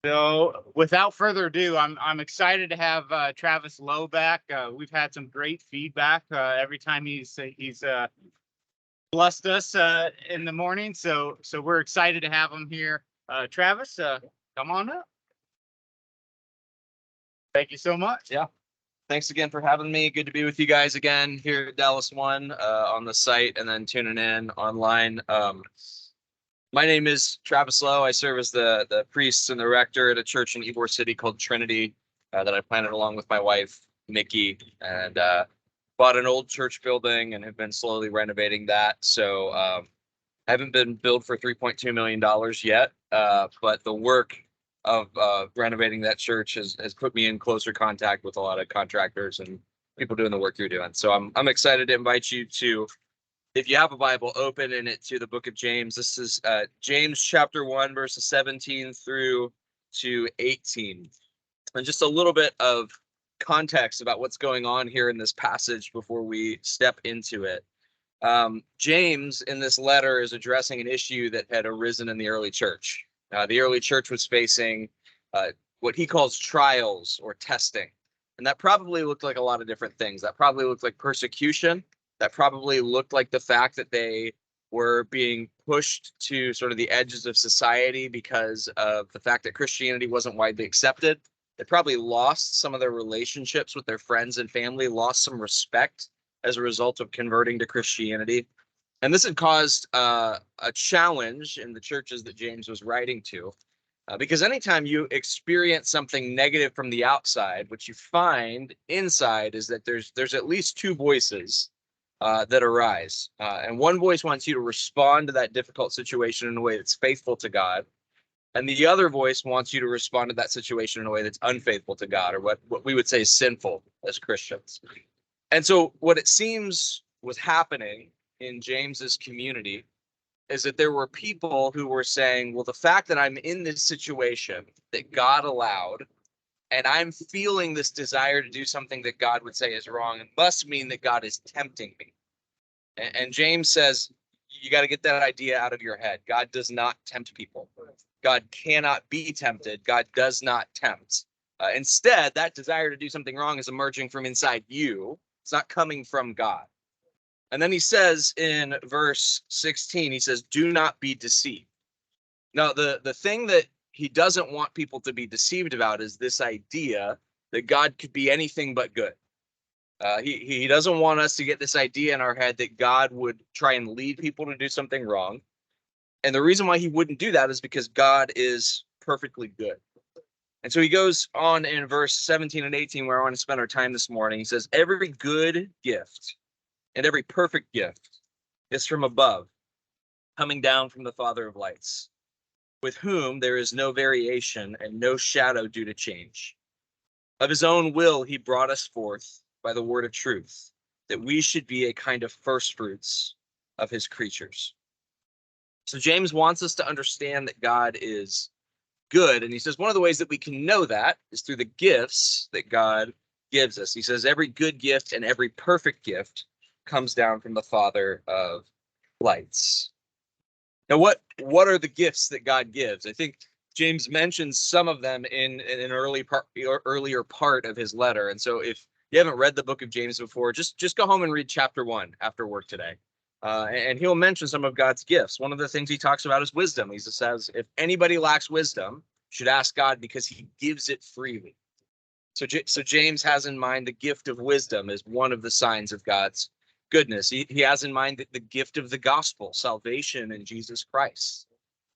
So, without further ado, I'm excited to have Travis Lowe back. We've had some great feedback every time he's blessed us in the morning. So we're excited to have him here. Travis, come on up. Thank you so much. Yeah. Thanks again for having me. Good to be with you guys again here at Dallas One on the site and then tuning in online. My name is Travis Lowe. I serve as the priest and the rector at a church in Ybor City called Trinity that I planted along with my wife, Nikki, and bought an old church building and have been slowly renovating that. So I haven't been billed for $3.2 million yet, but the work of renovating that church has put me in closer contact with a lot of contractors and people doing the work you're doing. So I'm excited to invite you to, if you have a Bible, open in it to the book of James. This is James chapter 1, verses 17 through to 18. And just a little bit of context about what's going on here in this passage before we step into it. James in this letter is addressing an issue that had arisen in the early church. The early church was facing what he calls trials or testing. And that probably looked like a lot of different things. That probably looked like persecution. That probably looked like the fact that they were being pushed to sort of the edges of society because of the fact that Christianity wasn't widely accepted. They probably lost some of their relationships with their friends and family, lost some respect as a result of converting to Christianity. And this had caused a challenge in the churches that James was writing to. Because anytime you experience something negative from the outside, what you find inside is that there's at least two voices that arise. And one voice wants you to respond to that difficult situation in a way that's faithful to God. And the other voice wants you to respond to that situation in a way that's unfaithful to God, or what we would say is sinful as Christians. And so what it seems was happening in James's community is that there were people who were saying, well, the fact that I'm in this situation that God allowed, and I'm feeling this desire to do something that God would say is wrong, it must mean that God is tempting me. And James says, you got to get that idea out of your head. God does not tempt people. God cannot be tempted. God does not tempt. Instead, that desire to do something wrong is emerging from inside you. It's not coming from God. And then he says in verse 16, he says, do not be deceived. Now, the thing that he doesn't want people to be deceived about is this idea that God could be anything but good. He doesn't want us to get this idea in our head that God would try and lead people to do something wrong. And the reason why he wouldn't do that is because God is perfectly good. And so he goes on in verse 17 and 18, where I want to spend our time this morning. He says, every good gift and every perfect gift is from above, coming down from the Father of lights, with whom there is no variation and no shadow due to change. Of his own will, he brought us forth by the word of truth, that we should be a kind of first fruits of his creatures. So James wants us to understand that God is good. And he says one of the ways that we can know that is through the gifts that God gives us. He says every good gift and every perfect gift comes down from the Father of lights. Now, what are the gifts that God gives? I think James mentions some of them in an earlier part of his letter. And so if you haven't read the book of James before, just go home and read chapter 1 after work today. And he'll mention some of God's gifts. One of the things he talks about is wisdom. He says, if anybody lacks wisdom, should ask God because he gives it freely. So James has in mind the gift of wisdom as one of the signs of God's goodness. He has in mind the gift of the gospel, salvation in Jesus Christ.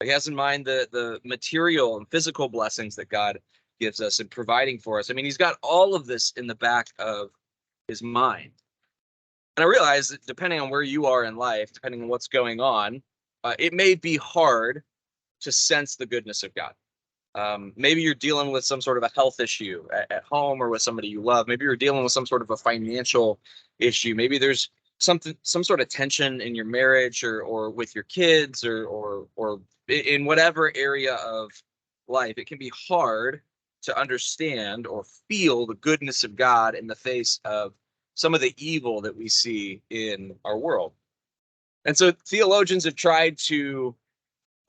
He has in mind the material and physical blessings that God gives us and providing for us. I mean, he's got all of this in the back of his mind. And I realize that depending on where you are in life, depending on what's going on, it may be hard to sense the goodness of God. Maybe you're dealing with some sort of a health issue at home or with somebody you love. Maybe you're dealing with some sort of a financial issue. Maybe there's some sort of tension in your marriage or with your kids or in whatever area of life. It can be hard to understand or feel the goodness of God in the face of some of the evil that we see in our world. And so theologians have tried to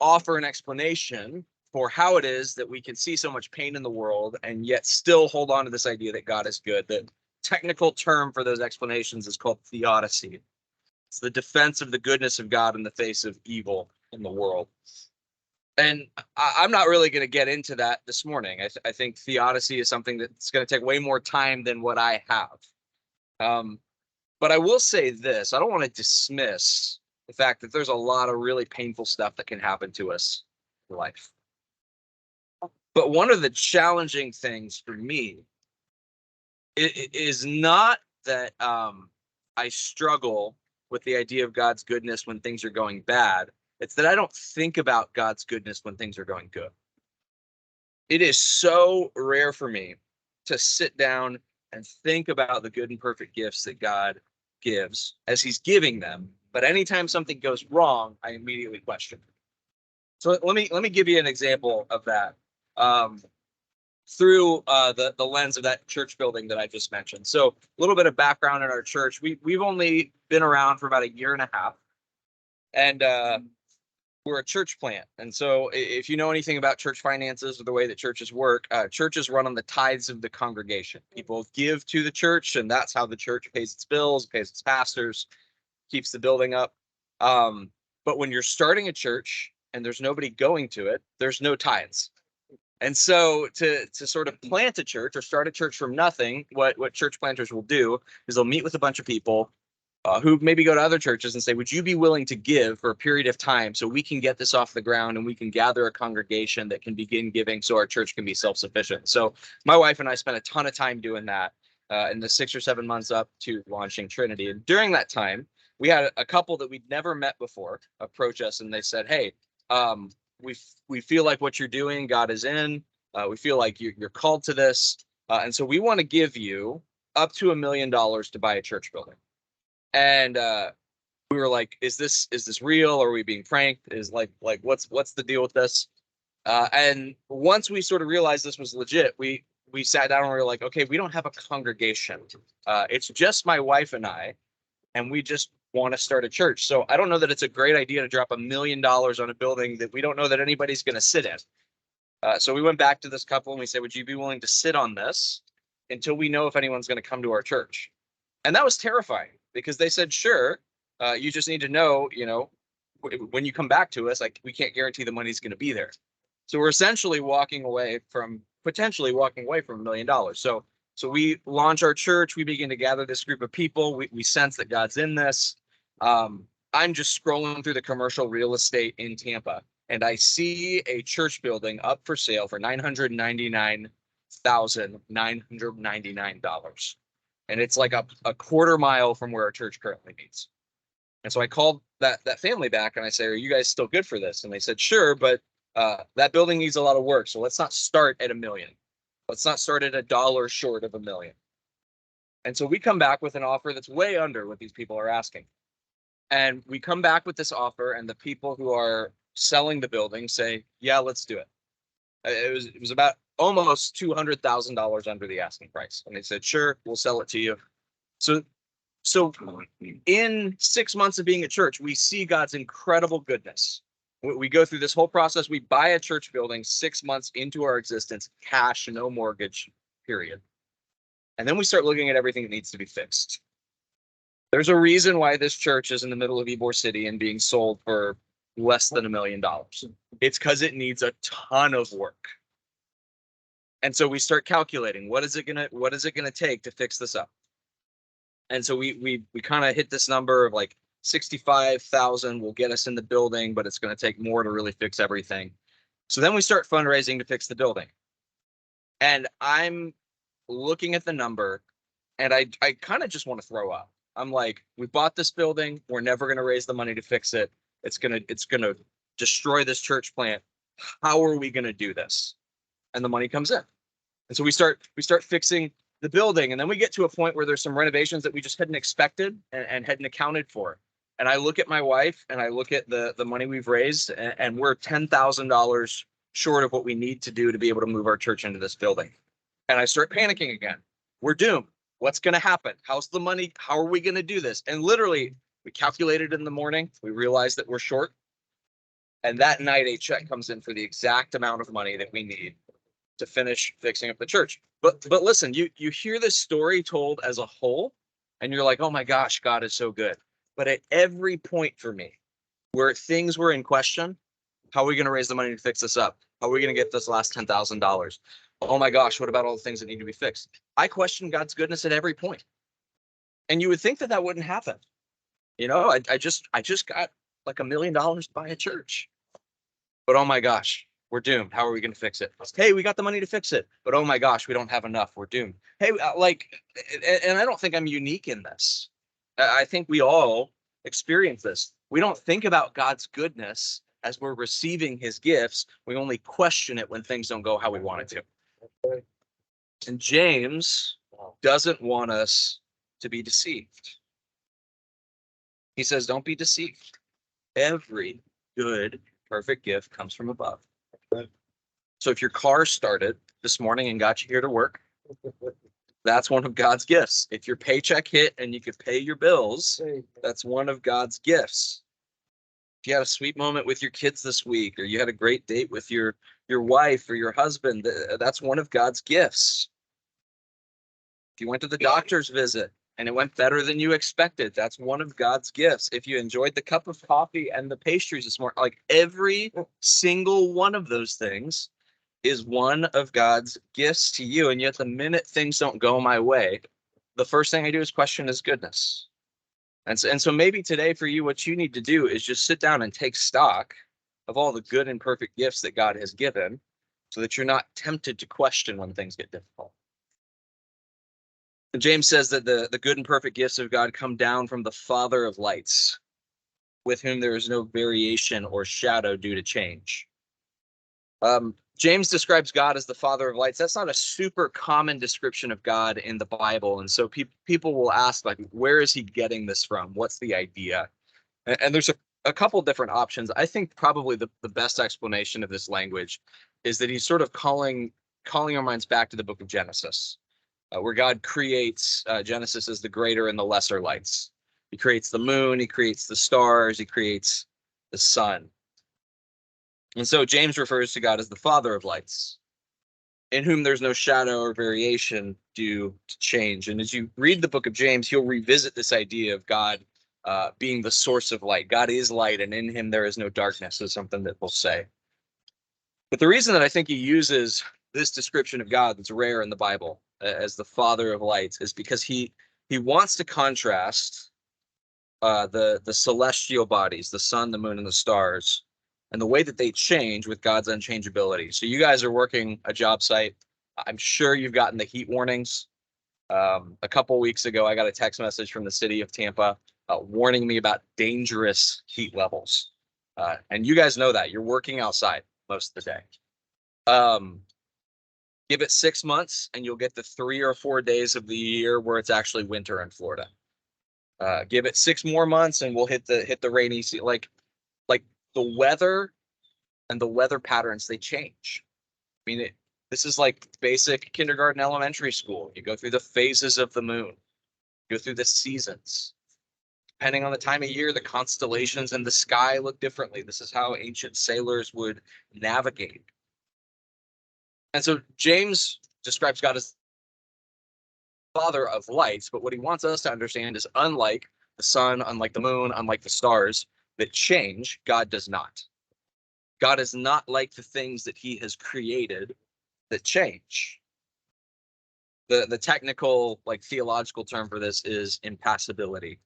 offer an explanation for how it is that we can see so much pain in the world and yet still hold on to this idea that God is good. The technical term for those explanations is called theodicy. It's the defense of the goodness of God in the face of evil in the world. And I'm not really going to get into that this morning. I think theodicy is something that's going to take way more time than what I have. But I will say this, I don't want to dismiss the fact that there's a lot of really painful stuff that can happen to us in life. But one of the challenging things for me is not that I struggle with the idea of God's goodness when things are going bad. It's that I don't think about God's goodness when things are going good. It is so rare for me to sit down and think about the good and perfect gifts that God gives as he's giving them. But anytime something goes wrong, I immediately question. So let me give you an example of that through the lens of that church building that I just mentioned. So a little bit of background in our church. We've only been around for about a year and a half, and we're a church plant. And so if you know anything about church finances or the way that churches work, churches run on the tithes of the congregation. People give to the church, and that's how the church pays its bills, pays its pastors, keeps the building up. But when you're starting a church and there's nobody going to it, there's no tithes. And so to sort of plant a church or start a church from nothing, what church planters will do is they'll meet with a bunch of people who maybe go to other churches and say, would you be willing to give for a period of time so we can get this off the ground and we can gather a congregation that can begin giving so our church can be self-sufficient. So my wife and I spent a ton of time doing that in the 6 or 7 months up to launching Trinity. And during that time, we had a couple that we'd never met before approach us, and they said, hey, we feel like what you're doing, God is in. We feel like you're called to this. And so we want to give you up to $1 million to buy a church building. And we were like, is this real? Are we being pranked? Is like what's the deal with this? And once we sort of realized this was legit, we sat down and we were like, okay, we don't have a congregation. It's just my wife and I, and we just want to start a church. So I don't know that it's a great idea to drop $1 million on a building that we don't know that anybody's going to sit in. So we went back to this couple and we said, would you be willing to sit on this until we know if anyone's going to come to our church? And that was terrifying because they said, sure, you just need to know, when you come back to us, like we can't guarantee the money's going to be there. So we're essentially potentially walking away from $1 million. So we launch our church. We begin to gather this group of people. We sense that God's in this. I'm just scrolling through the commercial real estate in Tampa, and I see a church building up for sale for $999,999. And it's like a quarter mile from where our church currently meets. And so I called that family back and I say, are you guys still good for this? And they said, sure, but that building needs a lot of work. So let's not start at $1 million. Let's not start at $1 short of $1 million. And so we come back with an offer that's way under what these people are asking. And we come back with this offer, and the people who are selling the building say, yeah, let's do it. It was about almost $200,000 under the asking price. And they said, sure, we'll sell it to you. So in 6 months of being a church, we see God's incredible goodness. We go through this whole process. We buy a church building 6 months into our existence, cash, no mortgage, period. And then we start looking at everything that needs to be fixed. There's a reason why this church is in the middle of Ybor City and being sold for less than $1 million. It's because it needs a ton of work. And so we start calculating, what is it gonna take to fix this up? And so we kind of hit this number of like 65,000 will get us in the building, but it's going to take more to really fix everything. So then we start fundraising to fix the building. And I'm looking at the number and I kind of just want to throw up. I'm like, we bought this building. We're never going to raise the money to fix it. It's going to destroy this church plant. How are we going to do this? And the money comes in. And so we start fixing the building. And then we get to a point where there's some renovations that we just hadn't expected and hadn't accounted for. And I look at my wife and I look at the money we've raised, and we're $10,000 short of what we need to do to be able to move our church into this building. And I start panicking again. We're doomed. What's going to happen? How's the money? How are we going to do this? And literally, we calculated in the morning. We realized that we're short. And that night, a check comes in for the exact amount of money that we need to finish fixing up the church. But listen, you hear this story told as a whole, and you're like, oh my gosh, God is so good. But at every point for me where things were in question, how are we going to raise the money to fix this up? How are we going to get this last $10,000? Oh my gosh, what about all the things that need to be fixed? I question God's goodness at every point. And you would think that wouldn't happen. You know, I just got like $1 million to buy a church. But oh my gosh, we're doomed. How are we going to fix it? Hey, we got the money to fix it. But oh my gosh, we don't have enough. We're doomed. Hey, and I don't think I'm unique in this. I think we all experience this. We don't think about God's goodness as we're receiving his gifts. We only question it when things don't go how we want it to. And James doesn't want us to be deceived. He says, don't be deceived. Every good, perfect gift comes from above. So if your car started this morning and got you here to work, that's one of God's gifts. If your paycheck hit and you could pay your bills, that's one of God's gifts. If you had a sweet moment with your kids this week, or you had a great date with your wife or your husband, that's one of God's gifts. If you went to the doctor's visit and it went better than you expected, that's one of God's gifts. If you enjoyed the cup of coffee and the pastries this morning, like every single one of those things is one of God's gifts to you. And yet the minute things don't go my way, the first thing I do is question his goodness. And so maybe today for you, what you need to do is just sit down and take stock of all the good and perfect gifts that God has given, so that you're not tempted to question when things get difficult. And James says that the good and perfect gifts of God come down from the Father of lights, with whom there is no variation or shadow due to change. James describes God as the Father of lights. That's not a super common description of God in the Bible. And so people will ask, like, where is he getting this from? What's the idea? And there's a couple different options. I think probably the best explanation of this language is that he's sort of calling our minds back to the book of Genesis, where God creates, Genesis is the greater and the lesser lights. He creates the moon, he creates the stars, he creates the sun. And so James refers to God as the Father of lights, in whom there's no shadow or variation due to change. And as you read the book of James, he'll revisit this idea of God being the source of light. God is light, and in him there is no darkness, is something that we'll say. But the reason that I think he uses this description of God that's rare in the Bible as the Father of lights is because he wants to contrast the celestial bodies, the sun, the moon, and the stars, and the way that they change with God's unchangeability. So you guys are working a job site. I'm sure you've gotten the heat warnings. A couple weeks ago, I got a text message from the city of Tampa warning me about dangerous heat levels. And you guys know that. You're working outside most of the day. Give it 6 months and you'll get the 3 or 4 days of the year where it's actually winter in Florida. Give it 6 more months and we'll hit the rainy season. Like the weather and the weather patterns, they change. I mean, this is like basic kindergarten, elementary school. You go through the phases of the moon, go through the seasons. Depending on the time of year, the constellations in the sky look differently. This is how ancient sailors would navigate. And so James describes God as Father of lights, but what he wants us to understand is, unlike the sun, unlike the moon, unlike the stars that change, God does not. God is not like the things that he has created that change. The technical, like, theological term for this is impassibility.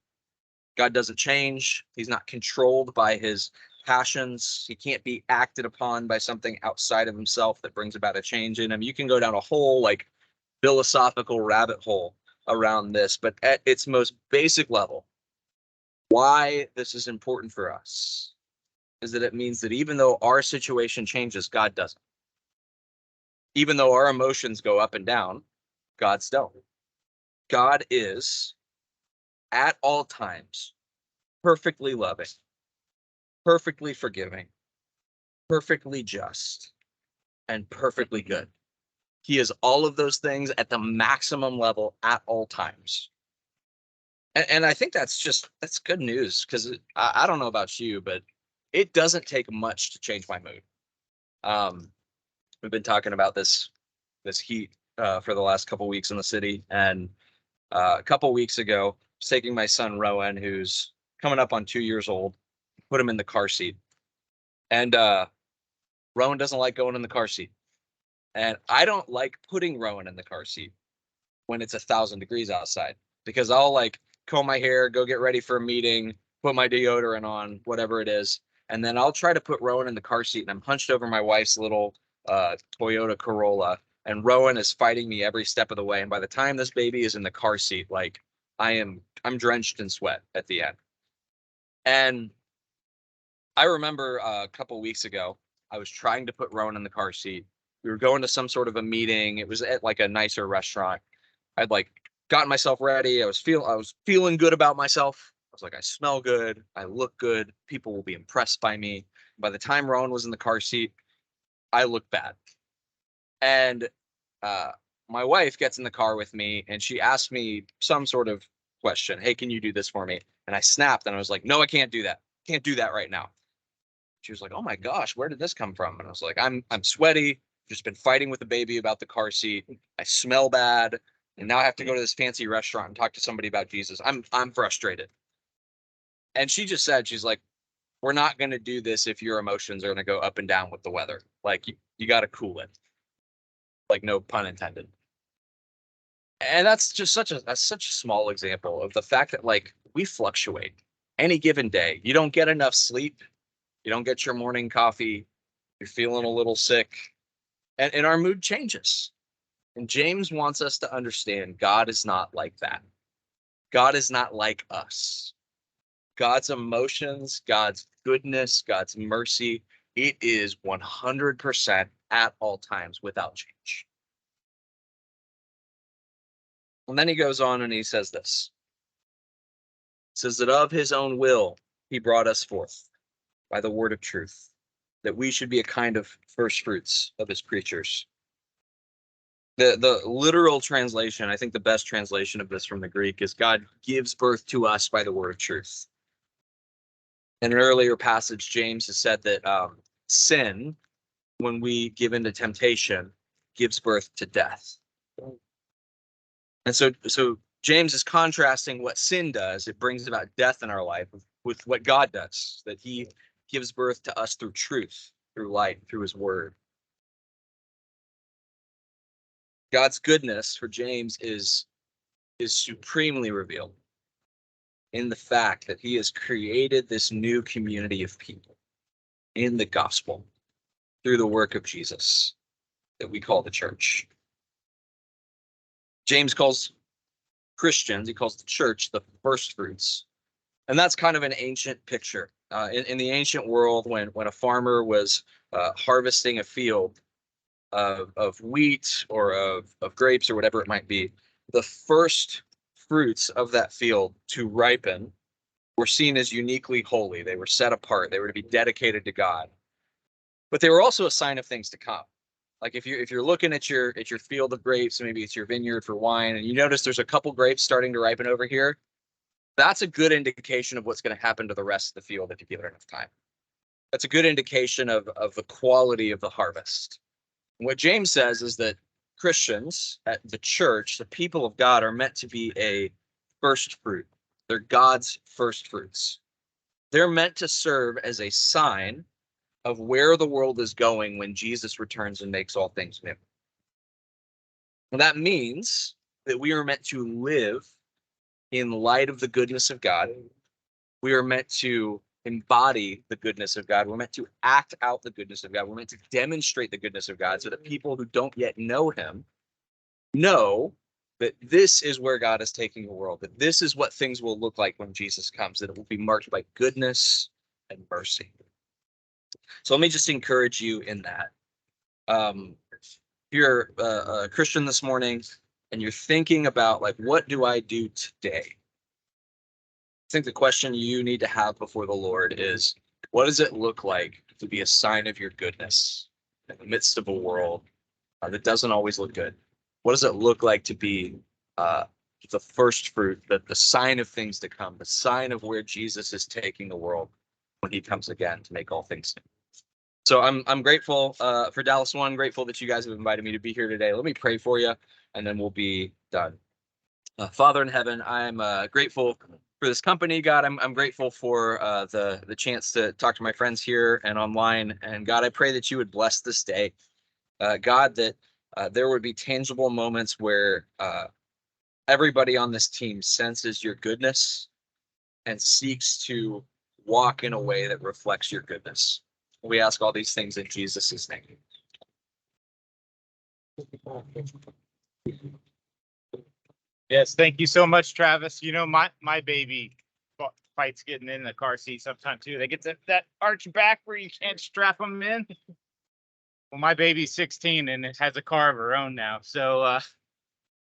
God doesn't change. He's not controlled by his passions. He can't be acted upon by something outside of himself that brings about a change in him. You can go down a whole, like, philosophical rabbit hole around this, but at its most basic level, why this is important for us is that it means that even though our situation changes, God doesn't. Even though our emotions go up and down, God's don't. God is at all times perfectly loving, perfectly forgiving, perfectly just, and perfectly good. He is all of those things at the maximum level at all times. And I think that's good news, because I don't know about you, but it doesn't take much to change my mood. We've been talking about this heat for the last couple weeks in the city, and a couple weeks ago, I was taking my son Rowan, who's coming up on 2 years old, put him in the car seat, and Rowan doesn't like going in the car seat, and I don't like putting Rowan in the car seat when it's 1,000 degrees outside, because I'll like comb my hair, go get ready for a meeting, put my deodorant on, whatever it is, and then I'll try to put Rowan in the car seat, and I'm hunched over my wife's little Toyota Corolla, and Rowan is fighting me every step of the way. And by the time this baby is in the car seat, like I'm drenched in sweat at the end. And I remember a couple weeks ago, I was trying to put Rowan in the car seat. We were going to some sort of a meeting. It was at like a nicer restaurant. I'd like gotten myself ready. I was feeling good about myself. I was like, I smell good. I look good. People will be impressed by me. By the time Rowan was in the car seat, I looked bad. And my wife gets in the car with me and she asked me some sort of question. Hey, can you do this for me? And I snapped and I was like, no, I can't do that. Can't do that right now. She was like, oh my gosh, where did this come from? And I was like, I'm sweaty. Just been fighting with the baby about the car seat. I smell bad. And now I have to go to this fancy restaurant and talk to somebody about Jesus. I'm frustrated. And she just said, she's like, we're not going to do this if your emotions are going to go up and down with the weather. Like you got to cool it. Like no pun intended. And that's just such a small example of the fact that like we fluctuate any given day. You don't get enough sleep. You don't get your morning coffee. You're feeling a little sick. And our mood changes. And James wants us to understand God is not like that. God is not like us. God's emotions, God's goodness, God's mercy, it is 100% at all times without change. And then he goes on and he says this. He says that of his own will, he brought us forth by the word of truth, that we should be a kind of first fruits of his creatures. The literal translation, I think the best translation of this from the Greek is God gives birth to us by the word of truth. In an earlier passage, James has said that sin, when we give into temptation, gives birth to death. And so James is contrasting what sin does. It brings about death in our life with what God does, that he gives birth to us through truth, through light, through his word. God's goodness for James is supremely revealed in the fact that he has created this new community of people in the gospel through the work of Jesus that we call the church. James calls Christians, he calls the church the first fruits. And that's kind of an ancient picture. In the ancient world, when a farmer was harvesting a field of wheat or of grapes or whatever it might be, the first fruits of that field to ripen were seen as uniquely holy. They were set apart. They were to be dedicated to God. But they were also a sign of things to come. Like if you're looking at your field of grapes, maybe it's your vineyard for wine, and you notice there's a couple grapes starting to ripen over here, that's a good indication of what's going to happen to the rest of the field if you give it enough time. That's a good indication of the quality of the harvest. And what James says is that Christians at the church, the people of God, are meant to be a first fruit. They're God's first fruits. They're meant to serve as a sign of where the world is going when Jesus returns and makes all things new. And that means that we are meant to live in light of the goodness of God. We are meant to embody the goodness of God. We're meant to act out the goodness of God. We're meant to demonstrate the goodness of God so that people who don't yet know him know that this is where God is taking the world, that this is what things will look like when Jesus comes, that it will be marked by goodness and mercy. So let me just encourage you in that. If you're a Christian this morning and you're thinking about, like, what do I do today? I think the question you need to have before the Lord is, what does it look like to be a sign of your goodness in the midst of a world that doesn't always look good? What does it look like to be the first fruit, the sign of things to come, the sign of where Jesus is taking the world? when he comes again to make all things new. So I'm grateful for Dallas One, grateful that you guys have invited me to be here today. Let me pray for you, and then we'll be done. Father in heaven, I'm grateful for this company, God. I'm grateful for the chance to talk to my friends here and online. And God, I pray that you would bless this day. God, that there would be tangible moments where everybody on this team senses your goodness and seeks to walk in a way that reflects your goodness. We ask all these things in Jesus' name. Yes, thank you so much, Travis. You know, my baby fights getting in the car seat sometimes too. They get that arch back where you can't strap them in. Well, my baby's 16 and it has a car of her own now. So,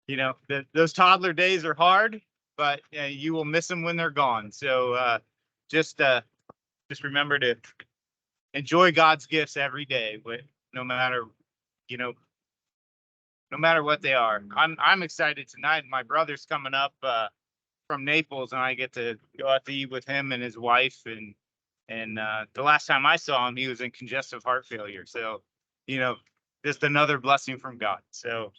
you know, those toddler days are hard, but you will miss them when they're gone. So just remember to enjoy God's gifts every day, no matter, you know, no matter what they are. I'm excited tonight. My brother's coming up from Naples, and I get to go out to eat with him and his wife. And the last time I saw him, he was in congestive heart failure. So, you know, just another blessing from God. So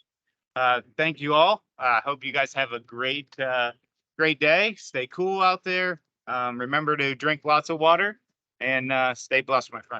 thank you all. I hope you guys have a great day. Stay cool out there. Remember to drink lots of water and stay blessed, my friends.